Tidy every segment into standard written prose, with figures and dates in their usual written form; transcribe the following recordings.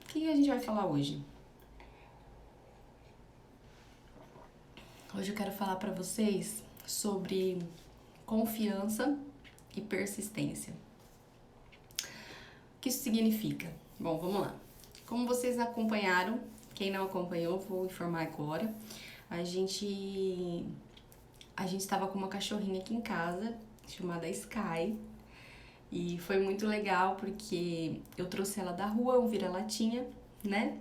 que a gente vai falar hoje? Hoje eu quero falar para vocês sobre confiança e persistência. O que isso significa? Bom, vamos lá. Como vocês acompanharam, quem não acompanhou, vou informar agora. A gente estava com uma cachorrinha aqui em casa, chamada Sky, e foi muito legal porque eu trouxe ela da rua, um vira-latinha, né?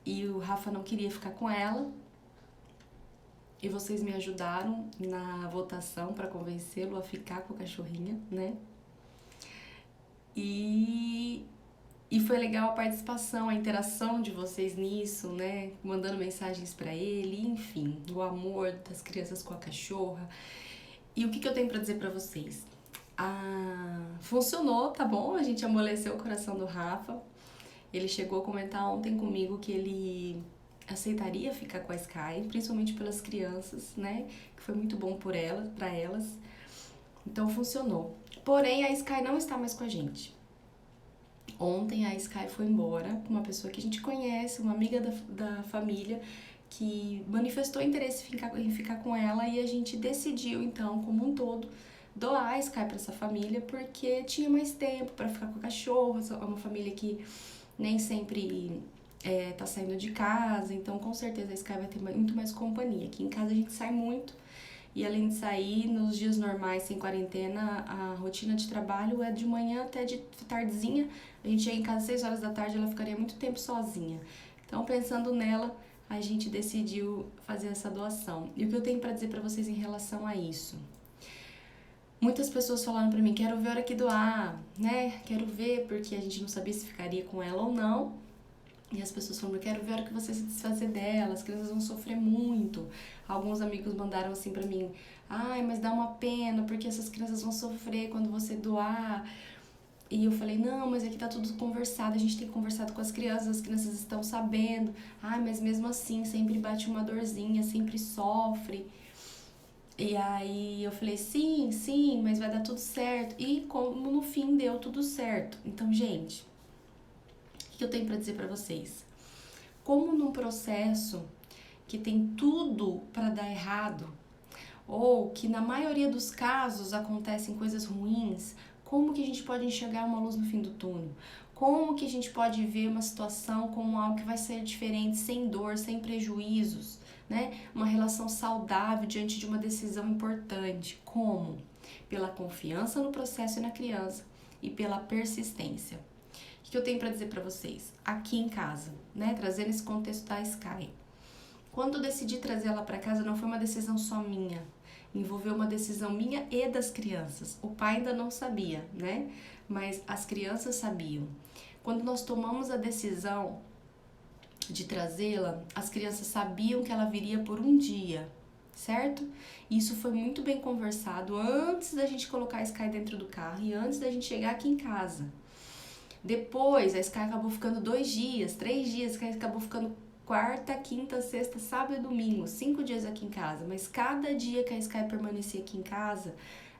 E o Rafa não queria ficar com ela. E vocês me ajudaram na votação para convencê-lo a ficar com a cachorrinha, né? E foi legal a participação, a interação de vocês nisso, né? Mandando mensagens para ele, enfim, o amor das crianças com a cachorra. E o que eu tenho para dizer para vocês? Funcionou, tá bom? A gente amoleceu o coração do Rafa. Ele chegou a comentar ontem comigo que ele aceitaria ficar com a Sky, principalmente pelas crianças, né? Que foi muito bom para elas. Então funcionou. Porém, a Sky não está mais com a gente. Ontem a Sky foi embora com uma pessoa que a gente conhece, uma amiga da família, que manifestou interesse em ficar com ela, e a gente decidiu, então, como um todo, doar a Sky para essa família, porque tinha mais tempo para ficar com a cachorra. É uma família que nem sempre tá saindo de casa, então com certeza a Sky vai ter muito mais companhia. Aqui em casa a gente sai muito, e além de sair, nos dias normais, sem quarentena, a rotina de trabalho é de manhã até de tardezinha. A gente chega em casa às 6 horas da tarde, ela ficaria muito tempo sozinha. Então, pensando nela, a gente decidiu fazer essa doação. E o que eu tenho para dizer para vocês em relação a isso? Muitas pessoas falaram para mim, quero ver a hora que doar, né? Quero ver, porque a gente não sabia se ficaria com ela ou não. E as pessoas falaram, eu quero ver a hora que você se desfazer dela, as crianças vão sofrer muito. Alguns amigos mandaram assim pra mim, ai, mas dá uma pena, porque essas crianças vão sofrer quando você doar. E eu falei, não, mas aqui tá tudo conversado, a gente tem conversado com as crianças estão sabendo. Ai, mas mesmo assim, sempre bate uma dorzinha, sempre sofre. E aí eu falei, sim, mas vai dar tudo certo. E como no fim deu tudo certo. Então, gente, o que eu tenho pra dizer pra vocês? Como num processo que tem tudo para dar errado, ou que na maioria dos casos acontecem coisas ruins, como que a gente pode enxergar uma luz no fim do túnel? Como que a gente pode ver uma situação como algo que vai ser diferente, sem dor, sem prejuízos, né? Uma relação saudável diante de uma decisão importante. Como? Pela confiança no processo e na criança e pela persistência. O que eu tenho para dizer para vocês? Aqui em casa, né? Trazendo esse contexto da Sky. Quando eu decidi trazer ela para casa, não foi uma decisão só minha. Envolveu uma decisão minha e das crianças. O pai ainda não sabia, né? Mas as crianças sabiam. Quando nós tomamos a decisão de trazê-la, as crianças sabiam que ela viria por um dia, certo? Isso foi muito bem conversado antes da gente colocar a Sky dentro do carro e antes da gente chegar aqui em casa. Depois, a Sky acabou ficando 2 dias, 3 dias, a Sky acabou ficando quarta, quinta, sexta, sábado e domingo, 5 dias aqui em casa. Mas cada dia que a Sky permanecia aqui em casa,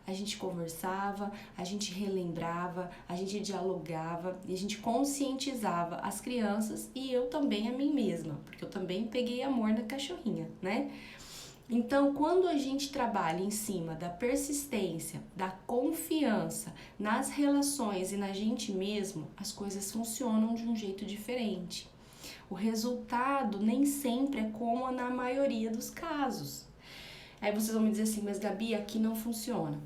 a gente conversava, a gente relembrava, a gente dialogava e a gente conscientizava as crianças e eu também a mim mesma, porque eu também peguei amor na cachorrinha, né? Então, quando a gente trabalha em cima da persistência, da confiança nas relações e na gente mesmo, as coisas funcionam de um jeito diferente. O resultado nem sempre é como na maioria dos casos. Aí vocês vão me dizer assim, mas Gabi, aqui não funciona.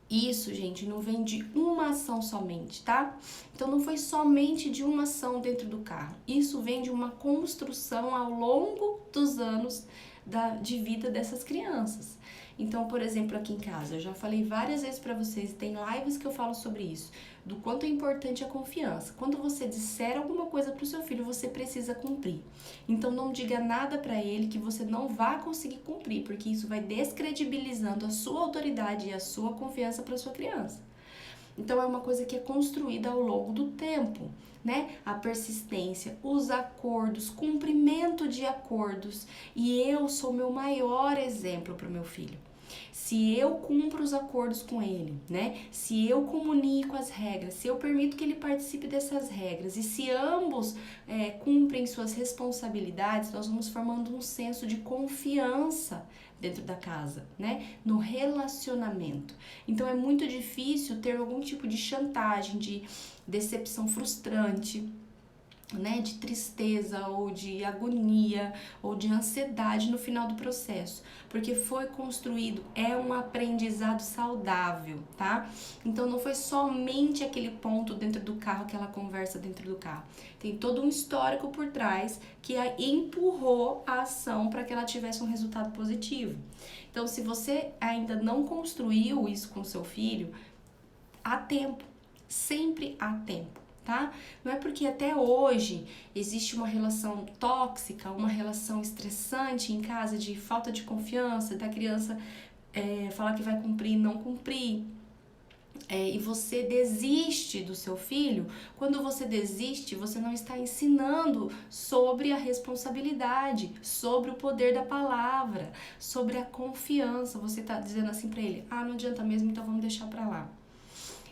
Isso, gente, não vem de uma ação somente, tá? Então não foi somente de uma ação dentro do carro. Isso vem de uma construção ao longo dos anos de vida dessas crianças. Então, por exemplo, aqui em casa, eu já falei várias vezes pra vocês, tem lives que eu falo sobre isso, do quanto é importante a confiança. Quando você disser alguma coisa pro seu filho, você precisa cumprir. Então, não diga nada pra ele que você não vai conseguir cumprir, porque isso vai descredibilizando a sua autoridade e a sua confiança pra sua criança. Então, é uma coisa que é construída ao longo do tempo, né? A persistência, os acordos, cumprimento de acordos. E eu sou meu maior exemplo para o meu filho. se eu cumpro os acordos com ele, né? Se eu comunico as regras, se eu permito que ele participe dessas regras e se ambos cumprem suas responsabilidades, nós vamos formando um senso de confiança dentro da casa, né? No relacionamento. Então é muito difícil ter algum tipo de chantagem, de decepção frustrante, né, de tristeza ou de agonia ou de ansiedade no final do processo, porque foi construído, é um aprendizado saudável, tá? Então não foi somente aquele ponto dentro do carro, aquela conversa dentro do carro, tem todo um histórico por trás que a empurrou a ação para que ela tivesse um resultado positivo. Então se você ainda não construiu isso com seu filho, há tempo, sempre há tempo. Tá? Não é porque até hoje existe uma relação tóxica, uma relação estressante em casa de falta de confiança, da criança falar que vai cumprir e não cumprir, e você desiste do seu filho. Quando você desiste, você não está ensinando sobre a responsabilidade, sobre o poder da palavra, sobre a confiança. Você está dizendo assim para ele, não adianta mesmo, então vamos deixar para lá.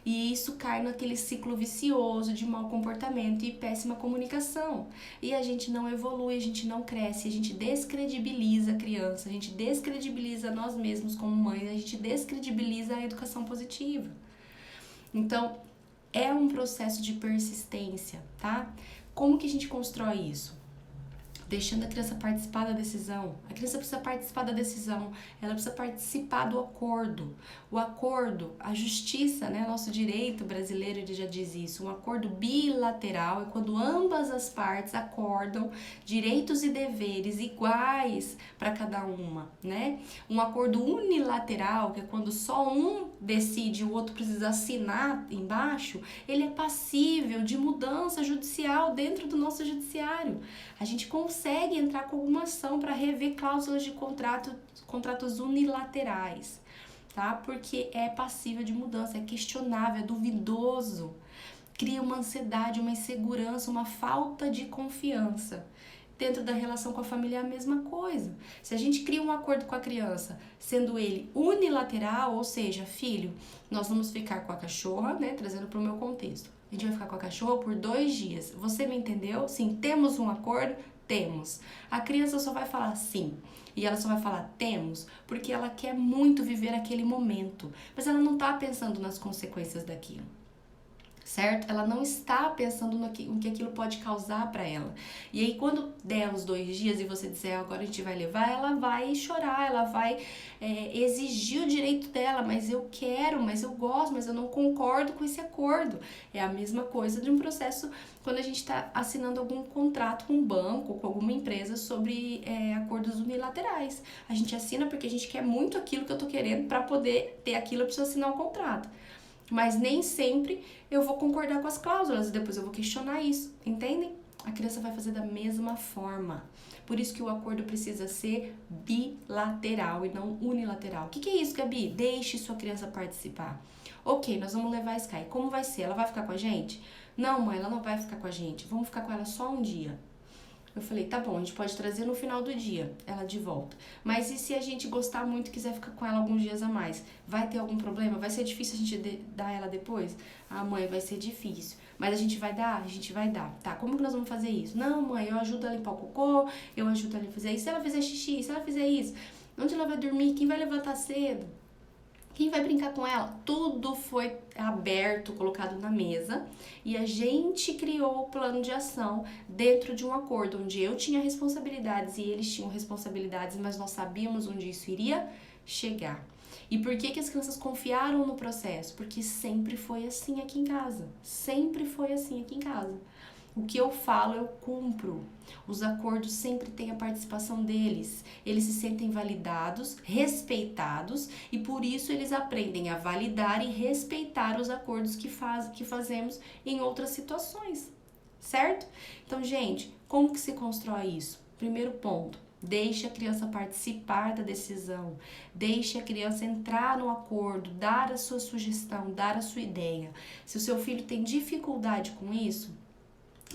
E isso cai naquele ciclo vicioso de mau comportamento e péssima comunicação. E a gente não evolui, a gente não cresce, a gente descredibiliza a criança, a gente descredibiliza nós mesmos como mães, a gente descredibiliza a educação positiva. Então, é um processo de persistência, tá? Como que a gente constrói isso? Deixando a criança participar da decisão. A criança precisa participar da decisão, ela precisa participar do acordo. O acordo, a justiça, né, nosso direito brasileiro, ele já diz isso, um acordo bilateral é quando ambas as partes acordam direitos e deveres iguais para cada uma, né? Um acordo unilateral, que é quando só um decide e o outro precisa assinar embaixo, ele é passível de mudança judicial dentro do nosso judiciário. A gente consegue entrar com alguma ação para rever cláusulas de contratos unilaterais, tá? Porque é passível de mudança, é questionável, é duvidoso, cria uma ansiedade, uma insegurança, uma falta de confiança. Dentro da relação com a família é a mesma coisa. Se a gente cria um acordo com a criança, sendo ele unilateral, ou seja, filho, nós vamos ficar com a cachorra, né, trazendo para o meu contexto. A gente vai ficar com a cachorra por 2 dias. Você me entendeu? Sim, temos um acordo? Temos. A criança só vai falar sim. E ela só vai falar temos porque ela quer muito viver aquele momento. Mas ela não está pensando nas consequências daquilo. Certo? Ela não está pensando no que aquilo pode causar para ela. E aí, quando der os 2 dias e você disser agora a gente vai levar, ela vai chorar, ela vai exigir o direito dela, mas eu quero, mas eu gosto, mas eu não concordo com esse acordo. É a mesma coisa de um processo quando a gente está assinando algum contrato com um banco, com alguma empresa sobre acordos unilaterais. A gente assina porque a gente quer muito aquilo que eu tô querendo, para poder ter aquilo eu preciso assinar um contrato. Mas nem sempre eu vou concordar com as cláusulas e depois eu vou questionar isso, entendem? A criança vai fazer da mesma forma. Por isso que o acordo precisa ser bilateral e não unilateral. O que é isso, Gabi? Deixe sua criança participar. Ok, nós vamos levar a Sky. Como vai ser? Ela vai ficar com a gente? Não, mãe, ela não vai ficar com a gente. Vamos ficar com ela só um dia. Eu falei, tá bom, a gente pode trazer no final do dia ela de volta. Mas e se a gente gostar muito e quiser ficar com ela alguns dias a mais? Vai ter algum problema? Vai ser difícil a gente dar ela depois? Mãe, vai ser difícil. Mas a gente vai dar? A gente vai dar. Tá, como que nós vamos fazer isso? Não, mãe, eu ajudo a limpar o cocô, eu ajudo ela a fazer isso. Se ela fizer xixi, se ela fizer isso, onde ela vai dormir? Quem vai levantar cedo? Quem vai brincar com ela? Tudo foi aberto, colocado na mesa e a gente criou o plano de ação dentro de um acordo onde eu tinha responsabilidades e eles tinham responsabilidades, mas nós sabíamos onde isso iria chegar. E por que as crianças confiaram no processo? Porque sempre foi assim aqui em casa. Sempre foi assim aqui em casa. O que eu falo, eu cumpro. Os acordos sempre têm a participação deles. Eles se sentem validados, respeitados e por isso eles aprendem a validar e respeitar os acordos que fazemos em outras situações, certo? Então, gente, como que se constrói isso? Primeiro ponto, deixe a criança participar da decisão, deixe a criança entrar no acordo, dar a sua sugestão, dar a sua ideia. Se o seu filho tem dificuldade com isso,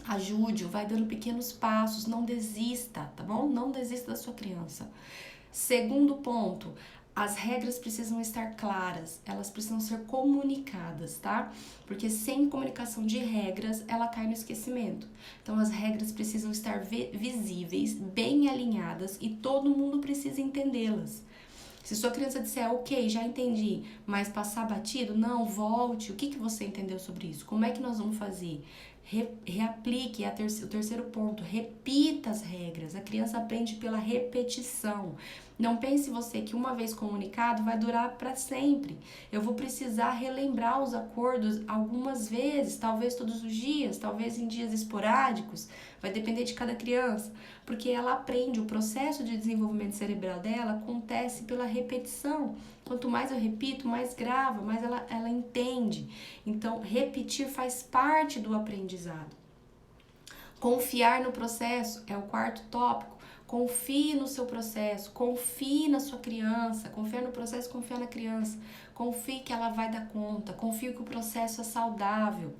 ajude-o, vai dando pequenos passos, não desista, tá bom? Não desista da sua criança. Segundo ponto, As regras precisam estar claras, elas precisam ser comunicadas, tá? Porque sem comunicação de regras, ela cai no esquecimento. Então, as regras precisam estar visíveis, bem alinhadas e todo mundo precisa entendê-las. Se sua criança disser, ok, já entendi, mas passar batido, não, volte, o que você entendeu sobre isso? Como é que nós vamos fazer? Reaplique, o terceiro ponto, repita as regras. A criança aprende pela repetição. Não pense você que uma vez comunicado vai durar para sempre. Eu vou precisar relembrar os acordos algumas vezes, talvez todos os dias, talvez em dias esporádicos, vai depender de cada criança, porque ela aprende, o processo de desenvolvimento cerebral dela acontece pela repetição. Quanto mais eu repito, mais grava, mais ela entende. Então, repetir faz parte do aprendizado. Confiar no processo é o quarto tópico. Confie no seu processo, confie na sua criança, confiar no processo, confiar na criança, confie que ela vai dar conta, confie que o processo é saudável,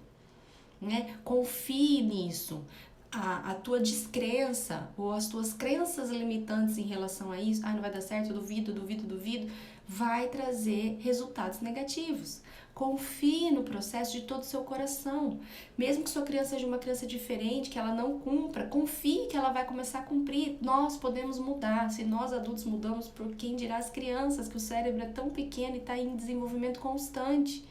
né? Confie nisso. A tua descrença ou as tuas crenças limitantes em relação a isso, não vai dar certo, eu duvido, vai trazer resultados negativos. Confie no processo de todo o seu coração. Mesmo que sua criança seja uma criança diferente, que ela não cumpra, confie que ela vai começar a cumprir. Nós podemos mudar. Se nós adultos mudamos, por quem dirá as crianças, que o cérebro é tão pequeno e está em desenvolvimento constante.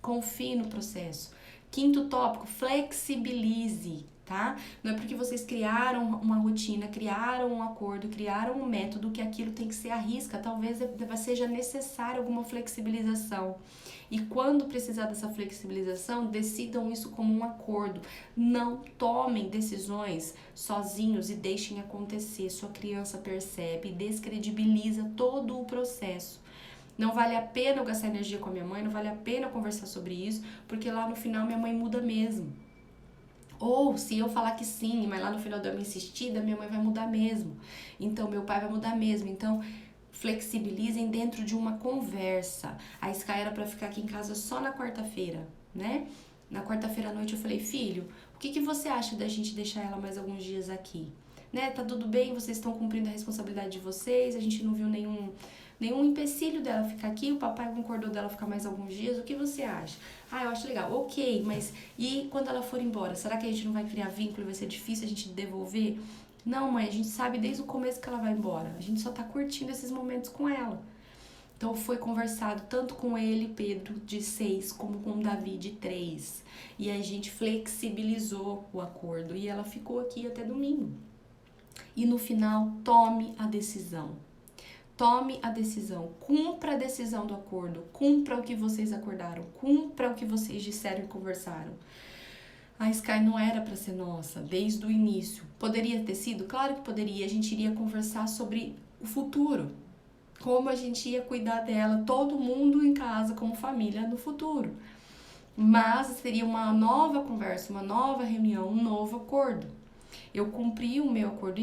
Confie no processo. Quinto tópico, flexibilize. Tá? Não é porque vocês criaram uma rotina, criaram um acordo, criaram um método que aquilo tem que ser à risca. Talvez seja necessária alguma flexibilização. E quando precisar dessa flexibilização, decidam isso como um acordo. Não tomem decisões sozinhos e deixem acontecer. Sua criança percebe e descredibiliza todo o processo. Não vale a pena eu gastar energia com a minha mãe, não vale a pena eu conversar sobre isso, porque lá no final minha mãe muda mesmo. Ou se eu falar que sim, mas lá no final da minha insistida, minha mãe vai mudar mesmo. Então, meu pai vai mudar mesmo. Então, flexibilizem dentro de uma conversa. A Sky era pra ficar aqui em casa só na quarta-feira, né? Na quarta-feira à noite eu falei, filho, o que você acha da gente deixar ela mais alguns dias aqui? Né? Tá tudo bem, vocês estão cumprindo a responsabilidade de vocês, a gente não viu nenhum empecilho dela ficar aqui, o papai concordou dela ficar mais alguns dias, o que você acha? Eu acho legal, ok, mas e quando ela for embora, será que a gente não vai criar vínculo e vai ser difícil a gente devolver? Não, mãe, a gente sabe desde o começo que ela vai embora, a gente só tá curtindo esses momentos com ela. Então foi conversado tanto com ele, Pedro, de 6, como com Davi, de 3. E a gente flexibilizou o acordo e ela ficou aqui até domingo. E no final, tome a decisão. Tome a decisão, cumpra a decisão do acordo, cumpra o que vocês acordaram, cumpra o que vocês disseram e conversaram. A Sky não era para ser nossa, desde o início. Poderia ter sido? Claro que poderia. A gente iria conversar sobre o futuro, como a gente ia cuidar dela, todo mundo em casa, como família, no futuro. Mas seria uma nova conversa, uma nova reunião, um novo acordo. Eu cumpri o meu acordo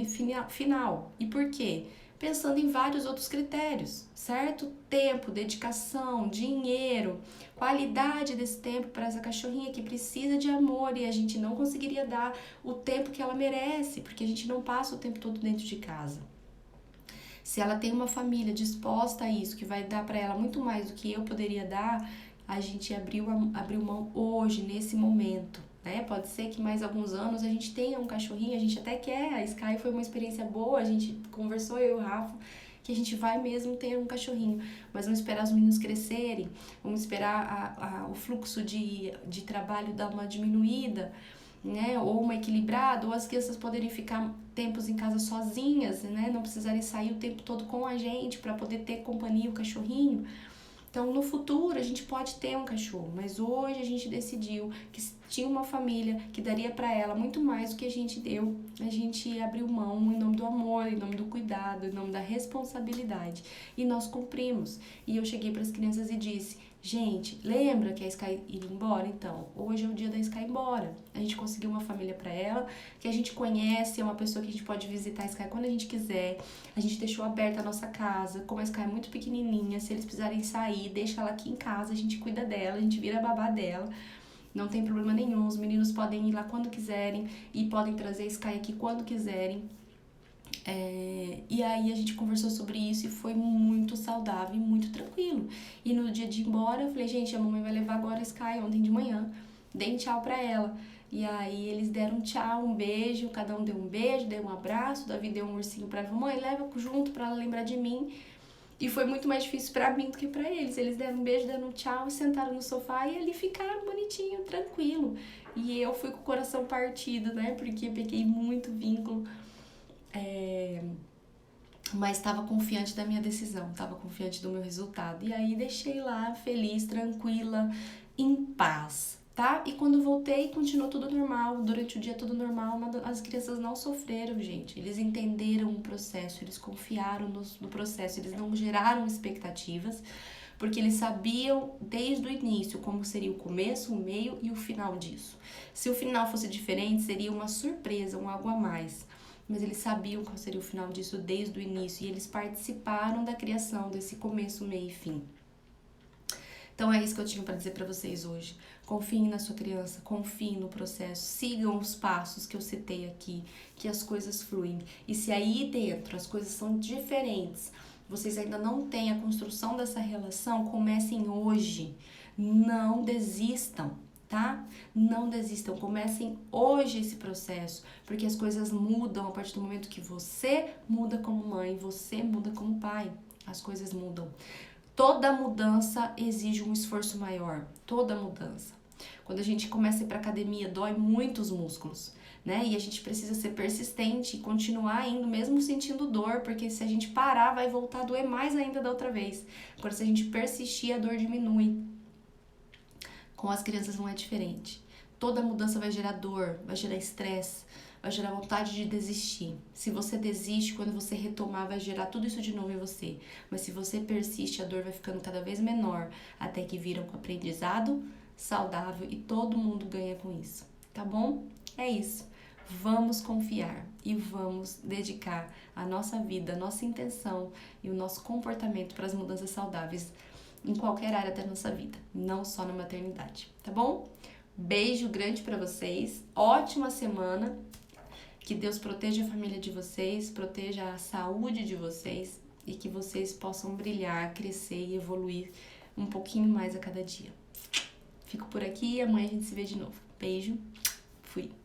final. E por quê? Pensando em vários outros critérios, certo? Tempo, dedicação, dinheiro, qualidade desse tempo para essa cachorrinha que precisa de amor e a gente não conseguiria dar o tempo que ela merece, porque a gente não passa o tempo todo dentro de casa. Se ela tem uma família disposta a isso, que vai dar para ela muito mais do que eu poderia dar, a gente abriu mão hoje, nesse momento. Né? Pode ser que mais alguns anos a gente tenha um cachorrinho, a gente até quer, a Sky foi uma experiência boa, a gente conversou, eu e o Rafa, que a gente vai mesmo ter um cachorrinho, mas vamos esperar os meninos crescerem, vamos esperar o fluxo de trabalho dar uma diminuída, né? Ou uma equilibrada, ou as crianças poderem ficar tempos em casa sozinhas, né? Não precisarem sair o tempo todo com a gente para poder ter companhia o cachorrinho. Então, no futuro, a gente pode ter um cachorro, mas hoje a gente decidiu que tinha uma família que daria para ela muito mais do que a gente deu. A gente abriu mão em nome do amor, em nome do cuidado, em nome da responsabilidade. E nós cumprimos. E eu cheguei para as crianças e disse, gente, lembra que a Sky iria embora? Então, hoje é o dia da Sky ir embora. A gente conseguiu uma família para ela, que a gente conhece, é uma pessoa que a gente pode visitar a Sky quando a gente quiser. A gente deixou aberta a nossa casa, como a Sky é muito pequenininha, se eles precisarem sair, deixa ela aqui em casa, a gente cuida dela, a gente vira babá dela. Não tem problema nenhum, os meninos podem ir lá quando quiserem e podem trazer a Sky aqui quando quiserem. E aí a gente conversou sobre isso e foi muito saudável e muito tranquilo. E no dia de ir embora, eu falei, gente, a mamãe vai levar agora a Sky ontem de manhã. Dei tchau pra ela. E aí eles deram um tchau, um beijo, cada um deu um beijo, deu um abraço, o Davi deu um ursinho pra ela, mãe, leva junto pra ela lembrar de mim. E foi muito mais difícil pra mim do que pra eles. Eles deram um beijo, deram um tchau, sentaram no sofá e ali ficaram bonitinho, tranquilo. E eu fui com o coração partido, né? Porque peguei muito vínculo. Mas estava confiante da minha decisão, estava confiante do meu resultado. E aí deixei lá, feliz, tranquila, em paz, tá? E quando voltei, continuou tudo normal, durante o dia tudo normal, as crianças não sofreram, gente. Eles entenderam o processo, eles confiaram no processo, eles não geraram expectativas, porque eles sabiam desde o início como seria o começo, o meio e o final disso. Se o final fosse diferente, seria uma surpresa, um algo a mais. Mas eles sabiam qual seria o final disso desde o início e eles participaram da criação desse começo, meio e fim. Então é isso que eu tinha para dizer para vocês hoje. Confiem na sua criança, confiem no processo, sigam os passos que eu citei aqui, que as coisas fluem. E se aí dentro as coisas são diferentes, vocês ainda não têm a construção dessa relação, comecem hoje. Não desistam, tá? Não desistam, comecem hoje esse processo, porque as coisas mudam a partir do momento que você muda como mãe, você muda como pai. As coisas mudam. Toda mudança exige um esforço maior, toda mudança. Quando a gente começa a ir para academia, dói muito os músculos, né? E a gente precisa ser persistente e continuar indo mesmo sentindo dor, porque se a gente parar, vai voltar a doer mais ainda da outra vez. Agora, se a gente persistir, a dor diminui. Com as crianças não é diferente. Toda mudança vai gerar dor, vai gerar estresse, vai gerar vontade de desistir. Se você desiste, quando você retomar, vai gerar tudo isso de novo em você. Mas se você persiste, a dor vai ficando cada vez menor, até que vira um aprendizado saudável e todo mundo ganha com isso, tá bom? É isso. Vamos confiar e vamos dedicar a nossa vida, a nossa intenção e o nosso comportamento para as mudanças saudáveis em qualquer área da nossa vida, não só na maternidade, tá bom? Beijo grande para vocês, ótima semana, que Deus proteja a família de vocês, proteja a saúde de vocês e que vocês possam brilhar, crescer e evoluir um pouquinho mais a cada dia. Fico por aqui e amanhã a gente se vê de novo. Beijo, fui!